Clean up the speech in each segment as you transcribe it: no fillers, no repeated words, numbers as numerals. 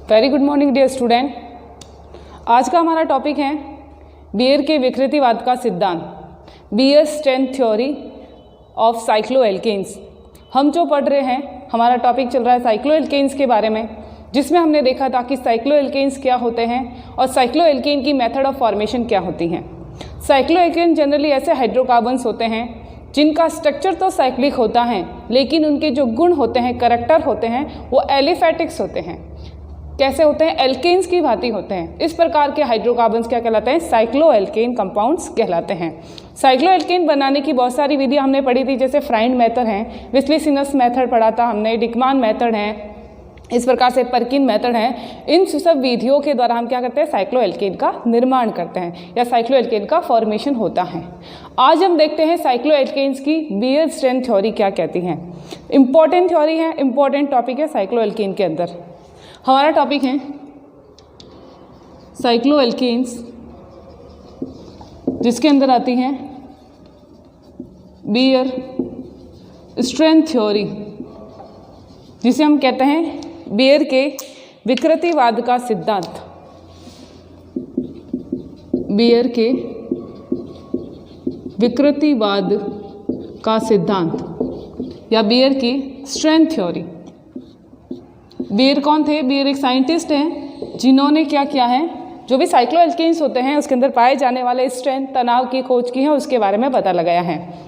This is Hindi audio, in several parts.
Very good morning dear student. आज का हमारा टॉपिक है बियर के विकृतिवाद का सिद्धांत, Baeyer strength theory of cycloalkanes. हम जो पढ़ रहे हैं, हमारा टॉपिक चल रहा है साइक्लोएल्केन्स के बारे में, जिसमें हमने देखा था कि साइक्लोएल्केन्स क्या होते हैं और साइक्लोएल्केन की मेथड ऑफ फॉर्मेशन क्या होती हैं। साइक्लोएल्केन जनरली ऐसे हाइड्रोकार्बन्स होते हैं जिनका स्ट्रक्चर तो साइक्लिक होता है, लेकिन उनके जो गुण होते हैं, करैक्टर होते हैं, वो एलिफैटिक्स होते हैं। कैसे होते हैं? एल्केन्स की भांति होते हैं। इस प्रकार के हाइड्रोकार्बन्स क्या कहलाते हैं? साइक्लोएल्केन कंपाउंड्स कहलाते हैं। साइक्लोएल्केन बनाने की बहुत सारी विधियां हमने पढ़ी थी, जैसे फ्राइंड मेथड है, विस्लीसिनस मेथड पढ़ा था हमने, डिकमान मेथड है, इस प्रकार से परकिन मेथड है। इन सब विधियों के द्वारा हम क्या करते हैं? साइक्लोएल्केन का निर्माण करते हैं या साइक्लोएल्केन का फॉर्मेशन होता है। आज हम देखते हैं साइक्लोएल्केन्स की बियर स्ट्रेंथ थ्योरी क्या कहती है। इंपॉर्टेंट थ्योरी है, इंपॉर्टेंट टॉपिक है साइक्लोएल्केन के अंदर। हमारा टॉपिक है साइक्लोएल्केन्स, जिसके अंदर आती है बियर स्ट्रेंथ थ्योरी, जिसे हम कहते हैं बियर के विकृतिवाद का सिद्धांत। बियर के विकृतिवाद का सिद्धांत या बियर की स्ट्रेंथ थ्योरी। बियर कौन थे? बियर एक साइंटिस्ट हैं जिन्होंने क्या किया है, जो भी साइक्लोएल्केन्स होते हैं उसके अंदर पाए जाने वाले स्ट्रेंथ, तनाव की खोज की है, उसके बारे में पता लगाया है।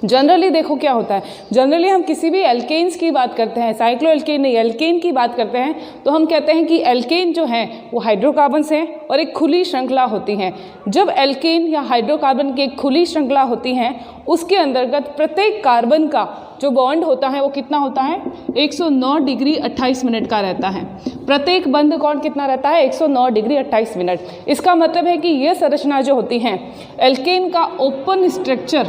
जनरली देखो क्या होता है, जनरली हम किसी भी एल्केन्स की बात करते हैं, साइक्लोएल्केन नहीं एल्केन की बात करते हैं, तो हम कहते हैं कि एल्केन जो है वो हाइड्रोकार्बन्स हैं और एक खुली श्रृंखला होती है। जब एल्केन या हाइड्रोकार्बन की एक खुली श्रृंखला होती है, उसके अंतर्गत प्रत्येक कार्बन का जो बॉन्ड होता है वो कितना होता है? 109 डिग्री 28 मिनट का रहता है। प्रत्येक बंध कोण कितना रहता है? 109 डिग्री 28 मिनट। इसका मतलब है कि ये संरचना जो होती है, एल्केन का ओपन स्ट्रक्चर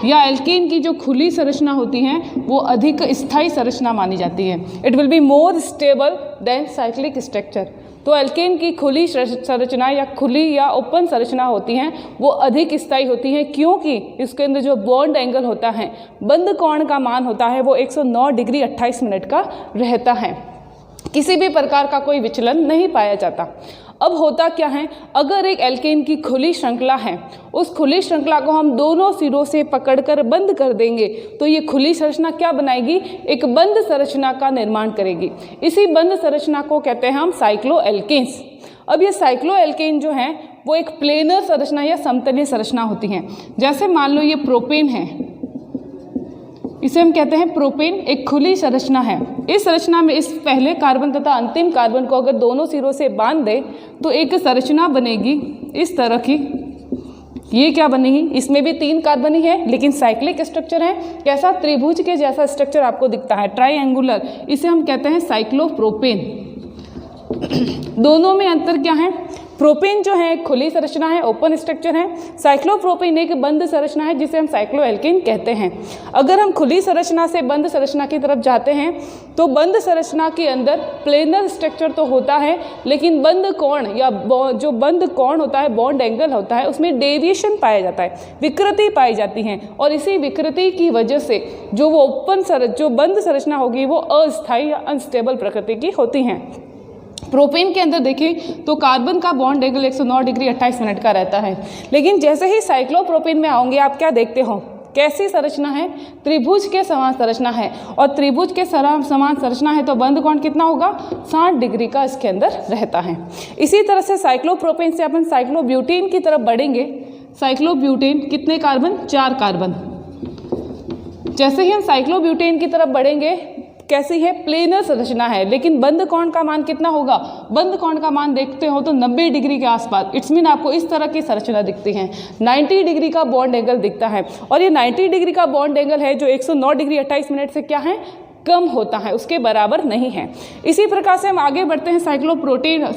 या एल्केन की जो खुली संरचना होती है वो अधिक स्थायी संरचना मानी जाती है। It will be more stable then cyclic structure. तो एल्केन की खुली संरचना या खुली या ओपन संरचना होती हैं वो अधिक स्थायी होती हैं, क्योंकि इसके अंदर जो बॉन्ड एंगल होता है, बंध कोण का मान होता है, वो 109 डिग्री 28 मिनट का रहता है। किसी भी प्रकार का कोई विचलन नहीं पाया जाता। अब होता क्या है, अगर एक एल्केन की खुली श्रृंखला है, उस खुली श्रृंखला को हम दोनों सिरों से पकड़कर बंद कर देंगे तो ये खुली संरचना क्या बनाएगी? एक बंद संरचना का निर्माण करेगी। इसी बंद संरचना को कहते हैं हम साइक्लोएल्केन्स। अब ये साइक्लोएल्केन जो है वो एक प्लेनर संरचना या समतलीय संरचना होती हैं। जैसे मान लो ये प्रोपेन है, इसे हम कहते हैं प्रोपेन, एक खुली संरचना है। इस संरचना में इस पहले कार्बन तथा अंतिम कार्बन को अगर दोनों सिरों से बांध दे तो एक संरचना बनेगी इस तरह की। ये क्या बनेगी? इसमें भी 3 कार्बन ही है, लेकिन साइक्लिक स्ट्रक्चर है। कैसा? त्रिभुज के जैसा स्ट्रक्चर आपको दिखता है, ट्राइएंगुलर। इसे हम कहते हैं साइक्लोप्रोपेन। दोनों में अंतर क्या है? प्रोपेन जो है एक खुली संरचना है, ओपन स्ट्रक्चर है। साइक्लोप्रोपेन एक बंद संरचना है, जिसे हम साइक्लोएल्केन कहते हैं। अगर हम खुली संरचना से बंद संरचना की तरफ जाते हैं तो बंद संरचना के अंदर प्लेनर स्ट्रक्चर तो होता है, लेकिन बंद कोण या जो बंद कोण होता है, बॉन्ड एंगल होता है, उसमें डेविएशन पाया जाता है, विकृति पाई जाती है। और इसी विकृति की वजह से जो वो जो बंद संरचना होगी वो अस्थायी या अनस्टेबल प्रकृति की होती हैं। प्रोपेन के अंदर देखें तो कार्बन का बॉन्ड एंगल 109 डिग्री 28 मिनट का रहता है, लेकिन जैसे ही साइक्लोप्रोपेन में आओगे आप क्या देखते हो? कैसी संरचना है? त्रिभुज के समान संरचना है, और त्रिभुज के समान संरचना है तो बंध कोण कितना होगा? 60 डिग्री का इसके अंदर रहता है। इसी तरह से साइक्लोप्रोपेन से अपन साइक्लोब्यूटेन की तरफ बढ़ेंगे। साइक्लोब्यूटेन कितने कार्बन? 4 कार्बन। जैसे ही हम साइक्लोब्यूटेन की तरफ बढ़ेंगे, कैसी है? प्लेनर संरचना है, लेकिन बंध कोण का मान कितना होगा? बंध कोण का मान देखते हो तो 90 डिग्री के आसपास। इट्स मीन आपको इस तरह की संरचना दिखती है, 90 डिग्री का बॉन्ड एंगल दिखता है। और ये 90 डिग्री का बॉन्ड एंगल है जो 109 डिग्री 28 मिनट से क्या है? कम होता है, उसके बराबर नहीं है। इसी प्रकार से हम आगे बढ़ते हैं साइक्लोपेंटेन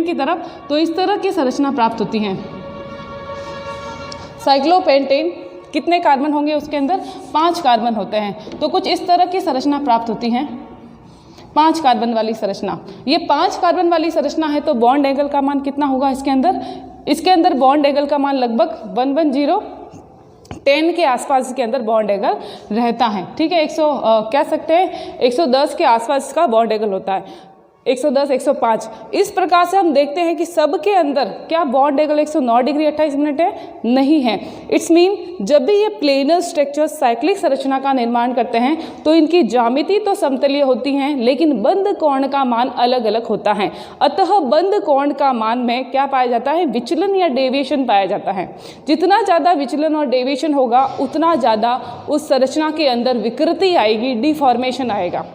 की तरफ, तो इस तरह की संरचना प्राप्त होती है। साइक्लोपेंटेन कितने कार्बन होंगे? उसके अंदर 5 कार्बन होते हैं। तो कुछ इस तरह की संरचना प्राप्त होती है, 5 कार्बन वाली संरचना। ये 5 कार्बन वाली संरचना है तो बॉन्ड एंगल का मान कितना होगा इसके अंदर? इसके अंदर बॉन्ड एंगल का मान लगभग 110 10 के आसपास के अंदर बॉन्ड एंगल रहता है। ठीक है, कह सकते हैं 110 के आसपास का बॉन्ड एंगल होता है, 110, 105। इस प्रकार से हम देखते हैं कि सब के अंदर क्या बॉन्ड एंगल 109 डिग्री 28 मिनट है, नहीं है। इट्स मीन जब भी ये प्लेनर स्ट्रक्चर साइक्लिक संरचना का निर्माण करते हैं तो इनकी ज्यामिति तो समतलीय होती हैं, लेकिन बंद कोण का मान अलग अलग होता है। अतः बंद कोण का मान में क्या पाया जाता है, विचलन या डेविएशन पाया जाता है। जितना ज़्यादा विचलन और डेविएशन होगा उतना ज़्यादा उस संरचना के अंदर विकृति आएगी, डिफॉर्मेशन आएगा।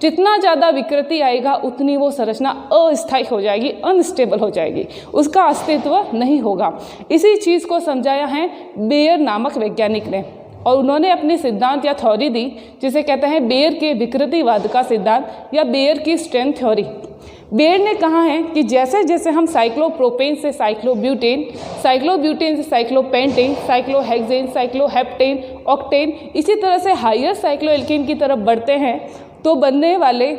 जितना ज़्यादा विकृति आएगा उतनी वो संरचना अस्थायी हो जाएगी, अनस्टेबल हो जाएगी, उसका अस्तित्व नहीं होगा। इसी चीज़ को समझाया है बेयर नामक वैज्ञानिक ने, और उन्होंने अपनी सिद्धांत या थ्योरी दी जिसे कहते हैं बेयर के विकृतिवाद का सिद्धांत या बेयर की स्ट्रेंथ थ्योरी। बेयर ने कहा है कि जैसे जैसे हम साइक्लोप्रोपेन से साइक्लोब्यूटेन, साइक्लोब्यूटेन से साइक्लोपेंटेन, साइक्लोहेक्सेन, साइक्लोहेप्टेन, ऑक्टेन, इसी तरह से हायर साइक्लोएल्केन की तरफ बढ़ते हैं तो बनने वाले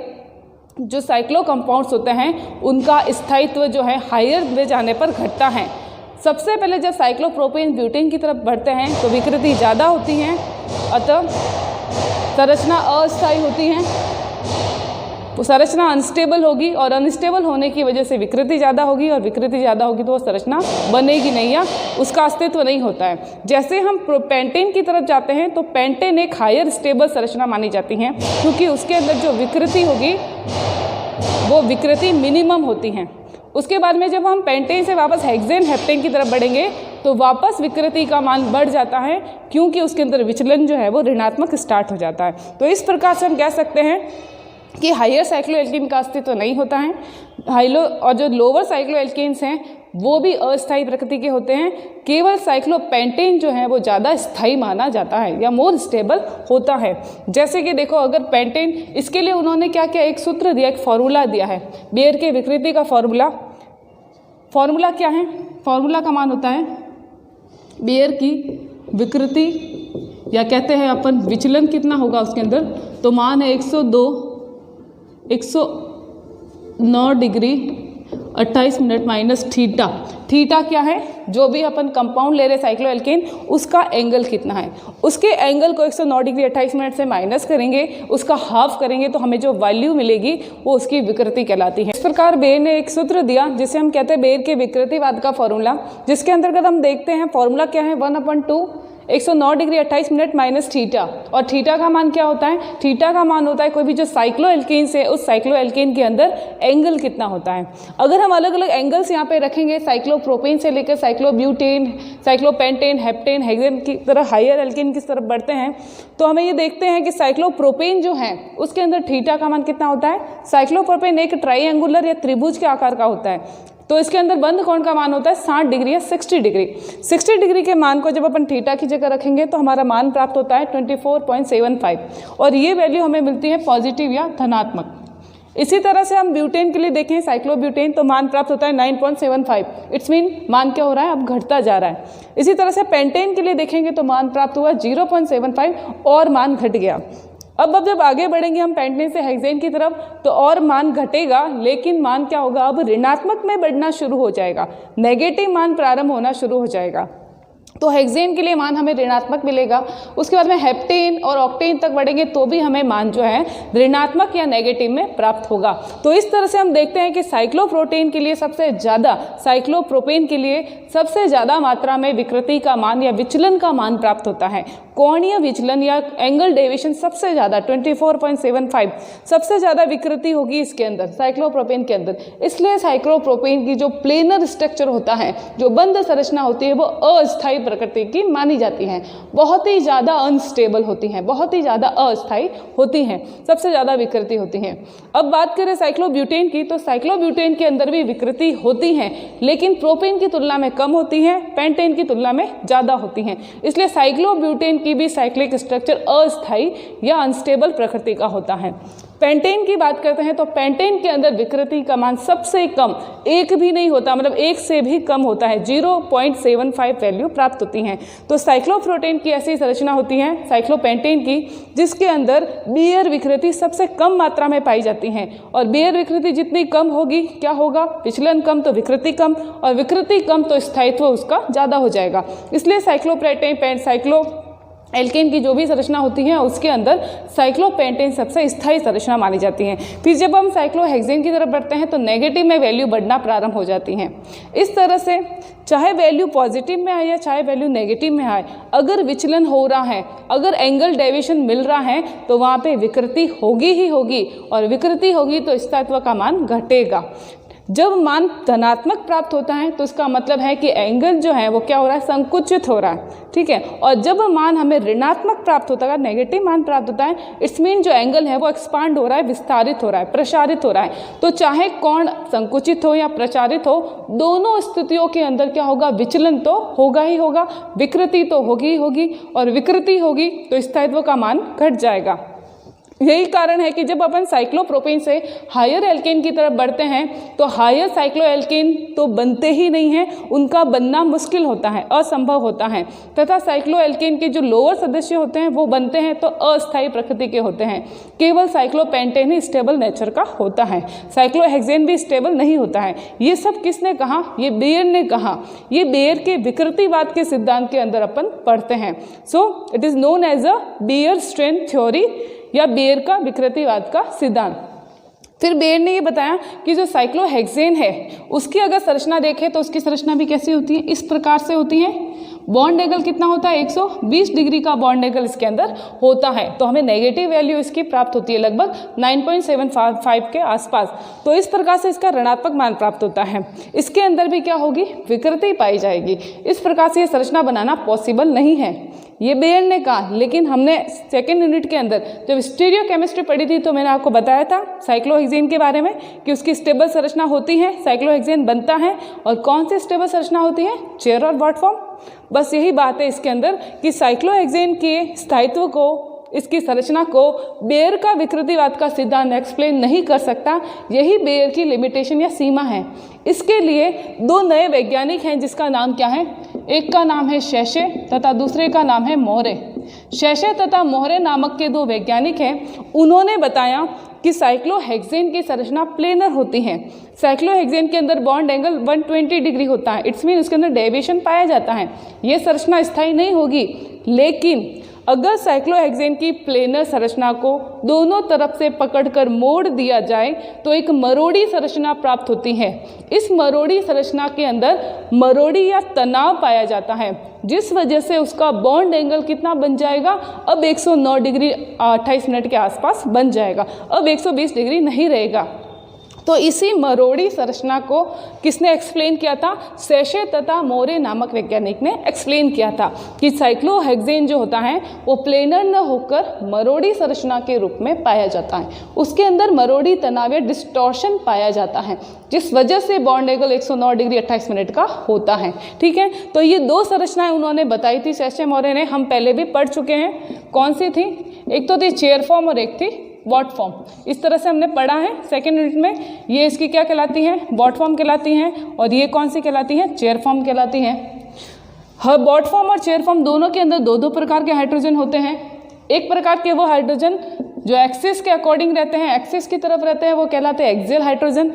जो साइक्लो कंपाउंड्स होते हैं उनका स्थायित्व जो है हायर में जाने पर घटता है। सबसे पहले जब साइक्लोप्रोपेन ब्यूटेन की तरफ बढ़ते हैं तो विकृति ज़्यादा होती हैं, अतः संरचना अस्थायी होती है, संरचना अनस्टेबल होगी, और अनस्टेबल होने की वजह से विकृति ज़्यादा होगी, और विकृति ज़्यादा होगी तो वो संरचना बनेगी नहीं या उसका अस्तित्व नहीं होता है। जैसे हम पेंटेन की तरफ जाते हैं तो पेंटेन एक हायर स्टेबल संरचना मानी जाती है, क्योंकि उसके अंदर जो विकृति होगी वो विकृति मिनिमम होती हैं। उसके बाद में जब हम पेंटेन से वापस हेक्सेन, हेप्टेन की तरफ बढ़ेंगे तो वापस विकृति का मान बढ़ जाता है, क्योंकि उसके अंदर विचलन जो है वो ऋणात्मक स्टार्ट हो जाता है। तो इस प्रकार से हम कह सकते हैं कि हायर साइक्लोएल्केन का अस्तित्व नहीं होता है, और जो लोअर साइक्लोएल्केन्स हैं वो भी अस्थायी प्रकृति के होते हैं। केवल साइक्लोपेंटेन जो है वो ज़्यादा स्थायी माना जाता है या मोर स्टेबल होता है। जैसे कि देखो, अगर पेंटेन, इसके लिए उन्होंने क्या किया, एक सूत्र दिया, एक फॉर्मूला दिया है बेयर के विकृति का फॉर्मूला क्या है, फॉर्मूला का मान होता है बेयर की विकृति, या कहते हैं अपन विचलन कितना होगा उसके अंदर, तो मान है 109 degree 28 minute minus theta. Theta क्या है, जो भी अपन कंपाउंड ले रहे साइक्लोएल्केन उसका एंगल कितना है, उसके एंगल को 109 डिग्री 28 मिनट से माइनस करेंगे, उसका हाफ करेंगे तो हमें जो वैल्यू मिलेगी वो उसकी विकृति कहलाती है। इस प्रकार बेयर ने एक सूत्र दिया जिसे हम कहते हैं बेयर के विकृतिवाद का फॉर्मूला, जिसके अंतर्गत हम देखते हैं फॉर्मूला क्या है, 1/2 109 डिग्री 28 मिनट माइनस थीटा। और थीटा का मान क्या होता है, थीटा का मान होता है कोई भी जो साइक्लोएल्केन से उस साइक्लोएल्केन के अंदर एंगल कितना होता है। अगर हम अलग अलग एंगल्स यहाँ पे रखेंगे, साइक्लोप्रोपेन से लेकर साइक्लोब्यूटेन, साइक्लोपेंटेन, हेप्टेन, हेक्सेन की तरह हायर एल्केन की तरफ बढ़ते हैं तो हमें ये देखते हैं कि साइक्लोप्रोपेन जो है उसके अंदर थीटा का मान कितना होता है। साइक्लोप्रोपेन एक ट्राइएंगुलर या त्रिभुज के आकार का होता है, तो इसके अंदर बंद कोण का मान होता है 60 डिग्री या 60 डिग्री। 60 डिग्री के मान को जब अपन थीटा की जगह रखेंगे तो हमारा मान प्राप्त होता है 24.75, और ये वैल्यू हमें मिलती है पॉजिटिव या धनात्मक। इसी तरह से हम ब्यूटेन के लिए देखें, साइक्लोब्यूटेन, तो मान प्राप्त होता है 9.75। इट्स मीन मान क्या हो रहा है, अब घटता जा रहा है। इसी तरह से पेंटेन के लिए देखेंगे तो मान प्राप्त हुआ 0.75 और मान घट गया। अब जब आगे बढ़ेंगे हम पेंटेन से हेक्सेन की तरफ तो और मान घटेगा, लेकिन मान क्या होगा, अब ऋणात्मक में बढ़ना शुरू हो जाएगा, नेगेटिव मान प्रारंभ होना शुरू हो जाएगा। तो हेक्सेन के लिए मान हमें ऋणात्मक मिलेगा। उसके बाद में हेप्टेन और ऑक्टेन तक बढ़ेंगे तो भी हमें मान जो है ऋणात्मक या नेगेटिव में प्राप्त होगा। तो इस तरह से हम देखते हैं कि साइक्लोप्रोपेन के लिए सबसे ज़्यादा मात्रा में विकृति का मान या विचलन का मान प्राप्त होता है। कोणीय विचलन या एंगल डेविएशन सबसे ज़्यादा 24.75 सबसे ज़्यादा विकृति होगी इसके अंदर, साइक्लोप्रोपेन के अंदर। इसलिए साइक्लोप्रोपेन की जो प्लेनर स्ट्रक्चर होता है, जो बंद संरचना होती है, वो अस्थायी प्रकृति की मानी जाती हैं, बहुत ही ज़्यादा अनस्टेबल होती हैं, बहुत ही ज़्यादा अस्थायी होती हैं, सबसे ज़्यादा विकृति होती हैं। अब बात करें साइक्लोब्यूटेन की, तो साइक्लोब्यूटेन के अंदर भी विकृति होती हैं, लेकिन प्रोपेन की तुलना में कम होती हैं, पेंटेन की तुलना में ज़्यादा होती हैं। इसलिए साइक्लोब्यूटेन की भी साइक्लिक स्ट्रक्चर अस्थायी या अनस्टेबल प्रकृति का होता है। पेंटेन की बात करते हैं तो पेंटेन के अंदर विकृति का मान सबसे कम 1 भी नहीं होता, मतलब 1 से भी कम होता है, 0.75 वैल्यू प्राप्त होती हैं। तो साइक्लोप्रोटेन की ऐसी संरचना होती है साइक्लोपेंटेन की, जिसके अंदर बेयर विकृति सबसे कम मात्रा में पाई जाती हैं। और बेयर विकृति जितनी कम होगी क्या होगा, विचलन कम तो विकृति कम, और विकृति कम तो स्थायित्व उसका ज़्यादा हो जाएगा। इसलिए साइक्लोप्रोटेन साइक्लो एल्केन की जो भी संरचना होती है उसके अंदर साइक्लोपेंटेन सबसे स्थायी संरचना मानी जाती है। फिर जब हम साइक्लोहेक्सेन की तरफ बढ़ते हैं तो नेगेटिव में वैल्यू बढ़ना प्रारंभ हो जाती हैं। इस तरह से चाहे वैल्यू पॉजिटिव में आए या चाहे वैल्यू नेगेटिव में आए, अगर विचलन हो रहा है, अगर एंगल डेविएशन मिल रहा है तो वहाँ पे विकृति होगी ही होगी, और विकृति होगी तो स्थायित्व का मान घटेगा। जब मान धनात्मक प्राप्त होता है तो इसका मतलब है कि एंगल जो है वो क्या हो रहा है, संकुचित हो रहा है, ठीक है। और जब मान हमें ऋणात्मक प्राप्त होता है, नेगेटिव मान प्राप्त होता है, इट्स मीन जो एंगल है वो एक्सपांड हो रहा है, विस्तारित हो रहा है, प्रसारित हो रहा है। तो चाहे कोण संकुचित हो या प्रसारित हो, दोनों स्थितियों के अंदर क्या होगा, विचलन तो होगा ही होगा, विकृति तो होगी ही होगी, और विकृति होगी तो स्थायित्व का मान घट जाएगा। यही कारण है कि जब अपन साइक्लोप्रोपेन से हायर एल्केन की तरफ बढ़ते हैं तो हायर साइक्लो एल्केन तो बनते ही नहीं हैं, उनका बनना मुश्किल होता है, असंभव होता है, तथा साइक्लो एल्केन के जो लोअर सदस्य होते हैं वो बनते हैं तो अस्थायी प्रकृति के होते हैं। केवल साइक्लोपेंटेन ही स्टेबल नेचर का होता है, साइक्लोहेक्सेन भी स्टेबल नहीं होता है। ये सब किसने कहा, ये बेयर ने कहा। ये बेयर के विकृतिवाद के सिद्धांत के अंदर अपन पढ़ते हैं। So it is known as a Baeyer strength theory या बेयर का विकृतिवाद का सिद्धांत। फिर बेयर ने ये बताया कि जो साइक्लोहेक्सेन है उसकी अगर संरचना देखें तो उसकी संरचना भी कैसी होती है, इस प्रकार से होती है। बॉन्ड एंगल कितना होता है, 120 डिग्री का बॉन्ड एंगल इसके अंदर होता है। तो हमें नेगेटिव वैल्यू इसकी प्राप्त होती है लगभग 9.75 के आसपास। तो इस प्रकार से इसका ऋणात्मक मान प्राप्त होता है। इसके अंदर भी क्या होगी, विकृति पाई जाएगी। इस प्रकार से ये संरचना बनाना पॉसिबल नहीं है, ये बेयर ने कहा। लेकिन हमने सेकेंड यूनिट के अंदर जब स्टीरियो केमिस्ट्री पढ़ी थी तो मैंने आपको बताया था साइक्लोहेक्सेन के बारे में कि उसकी स्टेबल संरचना होती है, साइक्लोहेक्सेन बनता है। और कौन सी स्टेबल संरचना होती है, चेयर और बॉट फॉर्म। बस यही बात है इसके अंदर कि साइक्लोहेक्सेन के स्थायित्व को, इसकी संरचना को बेयर का विकृतिवाद का सिद्धांत एक्सप्लेन नहीं कर सकता। यही बेयर की लिमिटेशन या सीमा है। इसके लिए दो नए वैज्ञानिक हैं जिसका नाम क्या है, एक का नाम है शेशे तथा दूसरे का नाम है मोरे। शेशे तथा मोरे नामक के दो वैज्ञानिक हैं। उन्होंने बताया कि साइक्लोहेक्सेन की संरचना प्लेनर होती है। साइक्लोहेक्सेन के अंदर बॉन्ड एंगल 120 डिग्री होता है, इट्स मीन उसके अंदर डेविएशन पाया जाता है। ये संरचना स्थायी नहीं होगी। लेकिन अगर साइक्लोहेक्सेन की प्लेनर संरचना को दोनों तरफ से पकड़कर मोड़ दिया जाए तो एक मरोड़ी संरचना प्राप्त होती है। इस मरोड़ी संरचना के अंदर मरोड़ी या तनाव पाया जाता है, जिस वजह से उसका बॉन्ड एंगल कितना बन जाएगा, अब 109 डिग्री 28 मिनट के आसपास बन जाएगा, अब 120 डिग्री नहीं रहेगा। तो इसी मरोड़ी संरचना को किसने एक्सप्लेन किया था, शेशे तथा मोरे नामक वैज्ञानिक ने एक्सप्लेन किया था कि साइक्लोहेक्सेन जो होता है वो प्लेनर न होकर मरोड़ी संरचना के रूप में पाया जाता है। उसके अंदर मरोड़ी तनाव या डिस्टॉर्शन पाया जाता है, जिस वजह से बॉन्ड एंगल 109 डिग्री 28 मिनट का होता है। ठीक है, तो ये दो संरचनाएं उन्होंने बताई थी शेशे मोरे ने, हम पहले भी पढ़ चुके हैं। कौन सी थी, एक तो थी चेयर फॉर्म और एक थी बॉट फॉर्म। इस तरह से हमने पढ़ा है सेकेंड यूनिट में। ये इसकी क्या कहलाती हैं, बॉट फॉर्म कहलाती हैं, और ये कौन सी कहलाती हैं, चेयर फॉर्म कहलाती हैं। हर बॉट फॉर्म और चेयर फॉर्म दोनों के अंदर दो दो प्रकार के हाइड्रोजन होते हैं। एक प्रकार के वो हाइड्रोजन जो एक्सिस के अकॉर्डिंग रहते हैं, एक्सिस की तरफ रहते हैं, वो कहलाते हैं एक्सियल हाइड्रोजन।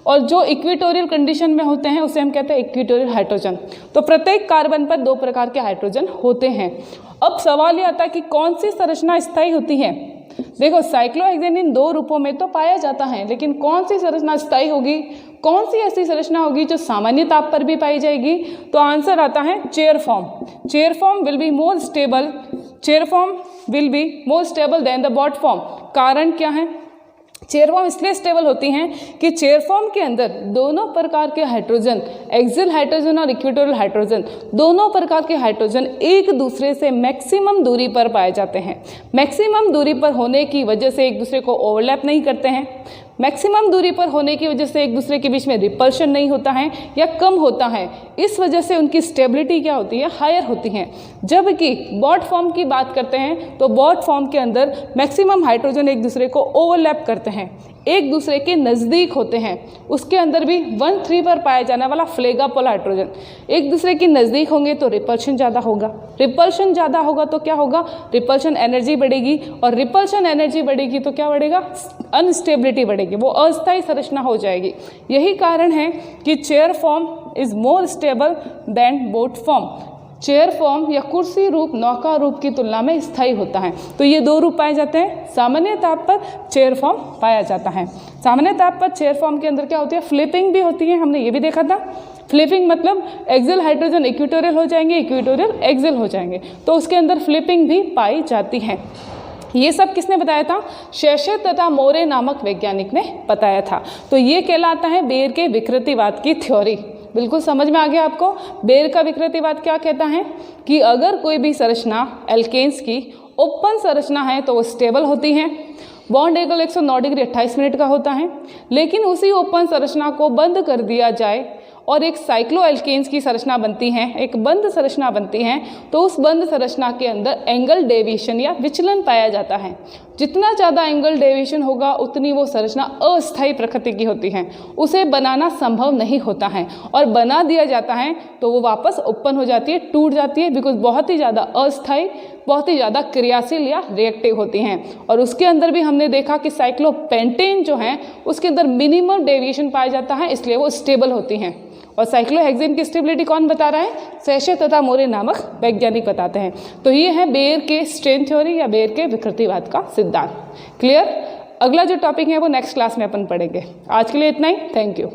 और जो इक्वेटोरियल कंडीशन में होते हैं उसे हम कहते हैं इक्वेटोरियल हाइड्रोजन। तो प्रत्येक कार्बन पर दो प्रकार के हाइड्रोजन होते हैं। अब सवाल ये आता है कि कौन सी संरचना स्थायी होती है। देखो, साइक्लोहेक्सेन इन दो रूपों में तो पाया जाता है, लेकिन कौन सी संरचना स्थायी होगी, कौन सी ऐसी संरचना होगी जो सामान्य ताप पर भी पाई जाएगी। तो आंसर आता है chair form. Chair form will be more stable, chair form will be more stable than the boat form. कारण क्या है, चेयर फॉर्म इसलिए स्टेबल होती हैं कि चेयर फॉर्म के अंदर दोनों प्रकार के हाइड्रोजन, एक्सियल हाइड्रोजन और इक्वेटोरियल हाइड्रोजन, दोनों प्रकार के हाइड्रोजन एक दूसरे से मैक्सिमम दूरी पर पाए जाते हैं। मैक्सिमम दूरी पर होने की वजह से एक दूसरे को ओवरलैप नहीं करते हैं। मैक्सिमम दूरी पर होने की वजह से एक दूसरे के बीच में रिपल्शन नहीं होता है या कम होता है, इस वजह से उनकी स्टेबिलिटी क्या होती है, हायर होती है। जबकि बॉट फॉर्म की बात करते हैं तो बॉट फॉर्म के अंदर मैक्सिमम हाइड्रोजन एक दूसरे को ओवरलैप करते हैं, एक दूसरे के नज़दीक होते हैं। उसके अंदर भी 1,3 पर पाया जाने वाला फ्लेगापोल हाइड्रोजन एक दूसरे के नज़दीक होंगे तो रिपल्शन ज़्यादा होगा, रिपल्शन ज़्यादा होगा तो क्या होगा, रिपल्शन एनर्जी बढ़ेगी, और रिपल्शन एनर्जी बढ़ेगी तो क्या बढ़ेगा, अनस्टेबिलिटी बढ़ेगी, वो अस्थायी संरचना हो जाएगी। यही कारण है कि chair form is more stable then boat form. Chair form या कुर्सी रूप नौका रूप की तुलना में स्थायी होता है। तो ये दो रूप पाए जाते हैं। सामान्य ताप पर चेयर फॉर्म पाया जाता है। सामान्य ताप पर चेयर फॉर्म के अंदर क्या होती है, फ्लिपिंग भी होती है, हमने ये भी देखा था। फ्लिपिंग मतलब एक्सियल हाइड्रोजन इक्वेटोरियल हो जाएंगे, इक्वेटोरियल एक्सियल हो जाएंगे, तो उसके अंदर फ्लिपिंग भी पाई जाती है। ये सब किसने बताया था, शेषर तथा मोरे नामक वैज्ञानिक ने बताया था। तो ये कहलाता है बेयर के विकृतिवाद की थ्योरी। बिल्कुल समझ में आ गया आपको। बेयर का विकृतिवाद क्या कहता है कि अगर कोई भी संरचना एल्केन्स की ओपन संरचना है तो वो स्टेबल होती है, बॉन्ड एंगल 109 डिग्री 28 मिनट का होता है। लेकिन उसी ओपन संरचना को बंद कर दिया जाए और एक साइक्लो एल्केन्स की संरचना बनती है, एक बंद संरचना बनती है, तो उस बंद संरचना के अंदर एंगल डेविएशन या विचलन पाया जाता है। जितना ज़्यादा एंगल डेविएशन होगा उतनी वो संरचना अस्थायी प्रकृति की होती है, उसे बनाना संभव नहीं होता है, और बना दिया जाता है तो वो वापस ओपन हो जाती है, टूट जाती है, बिकॉज बहुत ही ज़्यादा अस्थायी, बहुत ही ज़्यादा क्रियाशील या रिएक्टिव होती हैं। और उसके अंदर भी हमने देखा कि साइक्लोपेंटेन जो है उसके अंदर मिनिमम डेविएशन पाया जाता है, इसलिए वो स्टेबल होती हैं। और साइक्लोहेक्सेन की स्टेबिलिटी कौन बता रहा है, शेषर तथा मोरे नामक वैज्ञानिक बताते हैं। तो ये है बेयर के स्ट्रेन थ्योरी या बेयर के विकृतिवाद का सिद्धांत। क्लियर। अगला जो टॉपिक है वो नेक्स्ट क्लास में अपन पढ़ेंगे। आज के लिए इतना ही। Thank you.